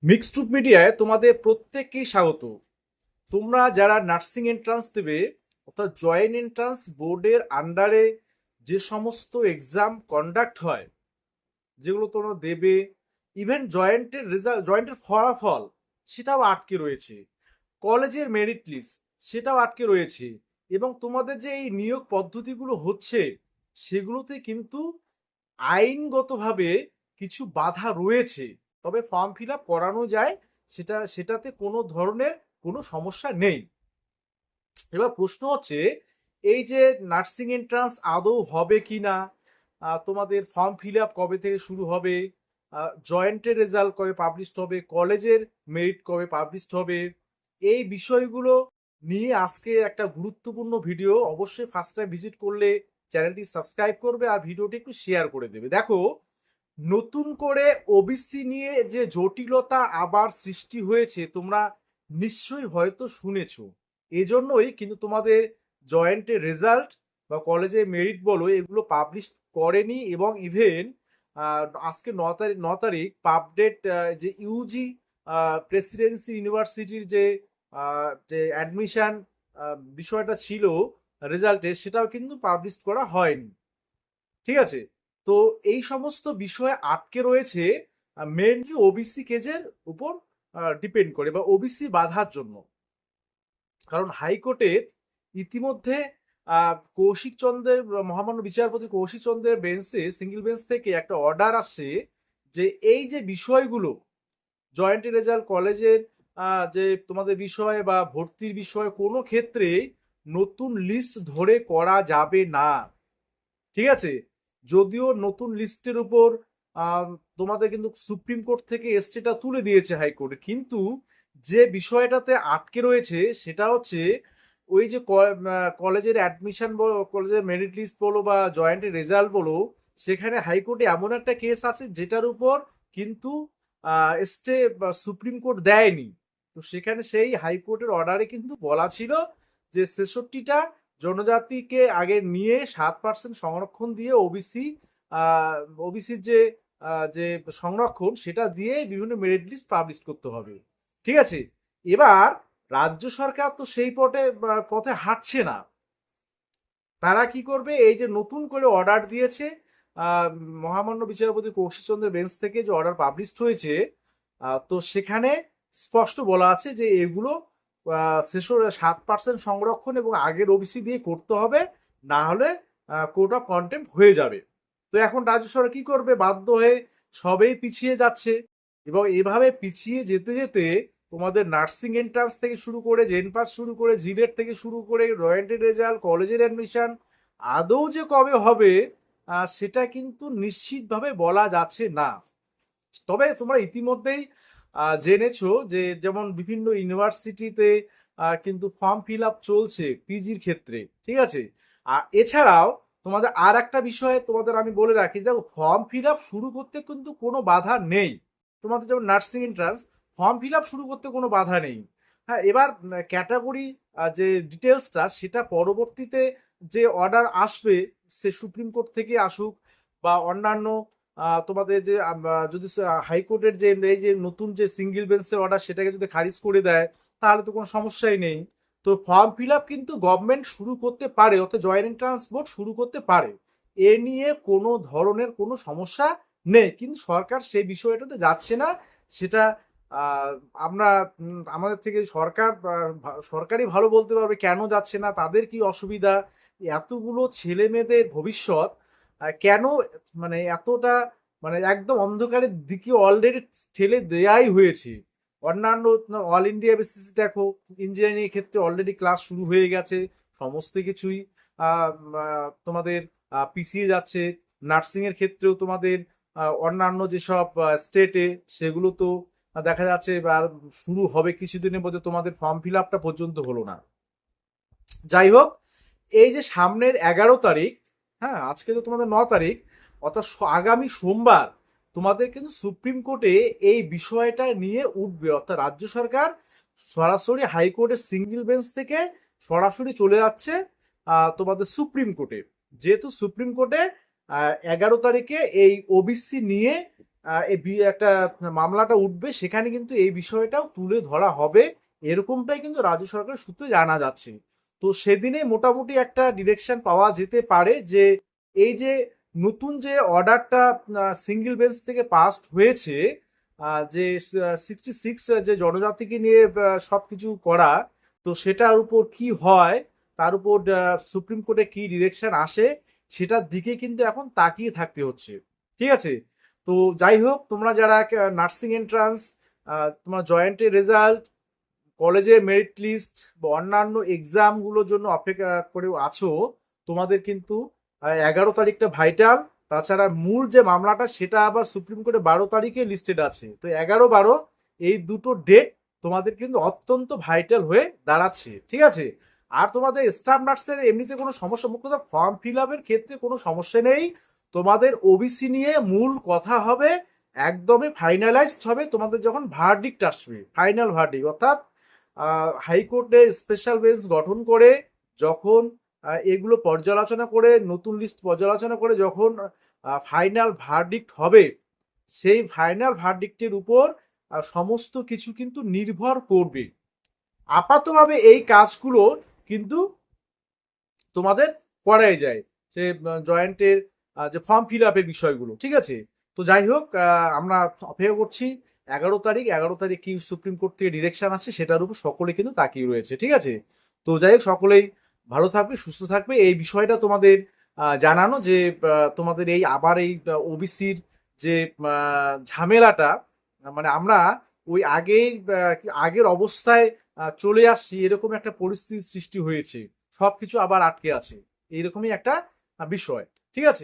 Mixed truth মিডিয়ায় তোমাদের প্রত্যেককেই স্বাগত। তোমরা যারা নার্সিং এন্ট্রান্স দেবে, অর্থাৎ জয়েন্ট এন্ট্রান্স বোর্ডের আন্ডারে যে সমস্ত এক্সাম কন্ডাক্ট হয়, যেগুলো তোমরা দেবে, ইভেন জয়েন্টের রেজাল্ট, জয়েন্টের ফলাফল সেটাও আটকে রয়েছে, কলেজের মেরিট লিস্ট সেটাও আটকে রয়েছে, এবং তোমাদের যে এই নিয়োগ পদ্ধতিগুলো হচ্ছে সেগুলোতে কিন্তু আইনগতভাবে কিছু বাধা রয়েছে। তবে ফর্ম ফিল আপ করানো যায়, সেটাতে কোনো ধরনের কোনো সমস্যা নেই। এবার প্রশ্ন হচ্ছে, এই যে নার্সিং এন্ট্রান্স আদৌ হবে কি না, তোমাদের ফর্ম ফিল আপ কবে থেকে শুরু হবে, জয়েন্টের রেজাল্ট কবে পাবলিশড হবে, কলেজের মেরিট কবে পাবলিশড হবে, এই বিষয়গুলো নিয়ে আজকে একটা গুরুত্বপূর্ণ ভিডিও। অবশ্যই ফার্স্ট টাইম ভিজিট করলে চ্যানেলটি সাবস্ক্রাইব করবে আর ভিডিওটি একটু শেয়ার করে দেবে। দেখো, নতুন করে ওবিসি নিয়ে যে জটিলতা আবার সৃষ্টি হয়েছে তোমরা নিশ্চয়ই হয়তো শুনেছো। এজন্যই কিন্তু তোমাদের জয়েন্টের রেজাল্ট বা কলেজে মেরিট বলো, এগুলো পাবলিশ করেনি। এবং ইভেন আজকে 9 তারিখ পাবডেট, যে ইউজি প্রেসিডেন্সি ইউনিভার্সিটির যে অ্যাডমিশন বিষয়টা ছিল রেজাল্টে, সেটাও কিন্তু পাবলিশ করা হয়নি। ঠিক আছে? তো এই সমস্ত বিষয় আটকে রয়েছে মেনলি ওবিসি কেজের উপর ডিপেন্ড করে, বা ওবিসি বাধার জন্য। কারণ হাইকোর্টে ইতিমধ্যে কৌশিক চন্দ্রের, মহামান্য বিচারপতি কৌশিক চন্দ্রের বেঞ্চে, সিঙ্গেল বেঞ্চ থেকে একটা অর্ডার আসছে যে এই যে বিষয়গুলো, জয়েন্ট রেজাল্ট, কলেজের যে তোমাদের বিষয় বা ভর্তির বিষয়ে কোনো ক্ষেত্রে নতুন লিস্ট ধরে করা যাবে না। ঠিক আছে? যদিও নতুন লিস্টের উপর তোমাদের কিন্তু সুপ্রিম কোর্ট থেকে এসটিটা তুলে দিয়েছে হাইকোর্টে, কিন্তু যে বিষয়টাতে আটকে রয়েছে সেটা হচ্ছে ওই যে কলেজের অ্যাডমিশন বলো, কলেজের মেরিট লিস্ট বলো বা জয়েন্টের রেজাল্ট বলো, সেখানে হাইকোর্টে এমন একটা কেস আছে যেটার উপর কিন্তু স্টে সুপ্রিম কোর্ট দেয়নি। তো সেখানে সেই হাইকোর্টের অর্ডারে কিন্তু বলা ছিল যে 66টা জনজাতিকে আগে নিয়ে 7% সংরক্ষণ দিয়ে ওবিসি, ওবিসির যে সংরক্ষণ সেটা দিয়ে বিভিন্ন মেরিট লিস্ট পাবলিশ করতে হবে। ঠিক আছে? এবার রাজ্য সরকার তো সেই পথে হাঁটছে না। তারা কি করবে, এই যে নতুন করে অর্ডার দিয়েছে আহ, মহামান্য বিচারপতি কৌশিক চন্দ্রের বেঞ্চ থেকে যে অর্ডার পাবলিশড হয়েছে, তো সেখানে স্পষ্ট বলা আছে যে এগুলো 7% সংরক্ষণ এবং আগের ওবিসি দিয়ে করতে হবে, না হলে কোর্ট অফ কন্টেম্প হয়ে যাবে। তো এখন রাজ্য সরকার কি করবে, বাধ্য হয়ে সবেই পিছিয়ে যাচ্ছে। এবং এভাবে পিছিয়ে যেতে যেতে তোমাদের নার্সিং এন্ট্রান্স থেকে শুরু করে, জেন পাস শুরু করে, জিলেট থেকে শুরু করে, রয়্যান্টের রেজাল্ট, কলেজের অ্যাডমিশন আদৌ যে কবে হবে সেটা কিন্তু নিশ্চিতভাবে বলা যাচ্ছে না। তবে তোমরা ইতিমধ্যেই জেনেছো যে যেমন বিভিন্ন ইউনিভার্সিটিতে কিন্তু ফর্ম ফিল আপ চলছে পিজির ক্ষেত্রে। ঠিক আছে? আর এছাড়াও তোমাদের আর একটা বিষয়ে তোমাদের আমি বলে রাখি, দেখো, ফর্ম ফিল আপ শুরু করতে কিন্তু কোনো বাধা নেই। তোমাদের যেমন nursing entrance, form fill up শুরু করতে কোনো বাধা নেই। হ্যাঁ, এবার ক্যাটাগরি যে ডিটেলসটা সেটা পরবর্তীতে যে অর্ডার আসবে, সে সুপ্রিম কোর্ট থেকে আসুক বা অন্যান্য তোমাদের যে যদি হাইকোর্টের যে এই যে নতুন যে সিঙ্গেল বেঞ্চের অর্ডার সেটাকে যদি খারিজ করে দেয়, তাহলে তো কোনো সমস্যাই নেই। তো ফর্ম ফিল আপ কিন্তু গভর্নমেন্ট শুরু করতে পারে, অর্থাৎ জয়েন্ট এন্ট্রান্স বোর্ড শুরু করতে পারে। এ নিয়ে কোনো ধরনের কোনো সমস্যা নেই, কিন্তু সরকার সেই বিষয়টাতে যাচ্ছে না। সেটা আহ, আমরা আমাদের থেকে সরকার, সরকারই ভালো বলতে পারবে কেন যাচ্ছে না, তাদের কি অসুবিধা, এতগুলো ছেলে মেয়েদের ভবিষ্যৎ কেন মানে এতটা মানে একদম অন্ধকারের দিকে অলরেডি ঠেলে দেয়াই হয়েছে। অন্যান্য অল ইন্ডিয়া বেসিস দেখো, ইঞ্জিনিয়ারিং এর ক্ষেত্রে অলরেডি ক্লাস শুরু হয়ে গেছে, সমস্ত কিছুই তোমাদের পিছিয়ে যাচ্ছে। নার্সিং এর ক্ষেত্রেও তোমাদের অন্যান্য যেসব স্টেটে, সেগুলো তো দেখা যাচ্ছে এবার শুরু হবে কিছুদিনের মধ্যে, তোমাদের ফর্ম ফিল আপটা পর্যন্ত হলো না। যাই হোক, এই যে সামনের 11 তারিখ, হ্যাঁ আজকে তো তোমাদের 9 তারিখ, অর্থাৎ আগামী সোমবার তোমাদের কিন্তু সুপ্রিম কোর্টে এই বিষয়টা নিয়ে উঠবে। অর্থাৎ রাজ্য সরকার সরাসরি হাইকোর্টের সিঙ্গেল বেঞ্চ থেকে সরাসরি চলে যাচ্ছে তোমাদের সুপ্রিম কোর্টে। যেহেতু সুপ্রিম কোর্টে 11 তারিখে এই ওবিসি নিয়ে একটা মামলাটা উঠবে, সেখানে কিন্তু এই বিষয়টাও তুলে ধরা হবে, এরকমটাই কিন্তু রাজ্য সরকারের সূত্রে জানা যাচ্ছে। তো সেদিনে মোটামুটি একটা ডিরেকশন পাওয়া যেতে পারে যে এই যে নতুন যে অর্ডারটা সিঙ্গেল বেঞ্চ থেকে পাস্ট হয়েছে, যে 66 যে জনজাতিকে নিয়ে সবকিছু করা, তো সেটার উপর কি হয়, তার উপর সুপ্রিম কোর্টে কি ডিরেকশন আসে, সেটার দিকে কিন্তু এখন তাকিয়ে থাকতে হচ্ছে। ঠিক আছে। তো যাই হোক, তোমরা যারা নার্সিং এন্ট্রান্স, তোমার জয়েন্টের রেজাল্ট, কলেজের মেরিট লিস্ট বা অন্যান্য এক্সামগুলোর জন্য অপেক্ষা করে আছো, তোমাদের কিন্তু 11 তারিখটা ভাইটাল। তাছাড়া মূল যে মামলাটা সেটা আবার সুপ্রিম কোর্টে 12 তারিখে লিস্টেড আছে। তো 11-12 এই দুটো ডেট তোমাদের কিন্তু অত্যন্ত ভাইটাল হয়ে দাঁড়াচ্ছে। ঠিক আছে। আর তোমাদের স্টাফ নার্সের এমনিতে কোনো সমস্যা, মুখ্যত ফর্ম ফিল আপের ক্ষেত্রে কোনো সমস্যা নেই। তোমাদের ওবিসি নিয়ে মূল কথা হবে, একদমই ফাইনালাইজড হবে তোমাদের যখন ভার্ডিক্ট আসবে, ফাইনাল ভার্ডিক্ট, অর্থাৎ হাইকোর্টের স্পেশাল বেঞ্চ গঠন করে যখন এগুলো পর্যালোচনা করে, নতুন লিস্ট পর্যালোচনা করে যখন ফাইনাল ভার্ডিক্ট হবে, সেই ফাইনাল ভার্ডিক্টের উপর সমস্ত কিছু কিন্তু নির্ভর করবে। আপাতভাবে এই কাজগুলো কিন্তু তোমাদের করাই যায়, যে জয়েন্টের যে ফর্ম ফিল আপের বিষয়গুলো। ঠিক আছে। তো যাই হোক, আমরা অপেক্ষা করছি 11 তারিখ। 11 তারিখ কি সুপ্রিম কোর্ট থেকে ডিরেকশন আসছে সেটার উপর সকলে কিন্তু তাকিয়ে রয়েছে। ঠিক আছে। তো যাই হোক, সকলেই ভালো থাকবে, সুস্থ থাকবে, এই বিষয়টা তোমাদের জানানো যে তোমাদের এই আবার এই ওবিসির যে ঝামেলাটা, মানে আমরা ওই আগের অবস্থায় চলে আসছি, এরকম একটা পরিস্থিতির সৃষ্টি হয়েছে, সবকিছু আবার আটকে আছে, এইরকমই একটা বিষয়। ঠিক আছে।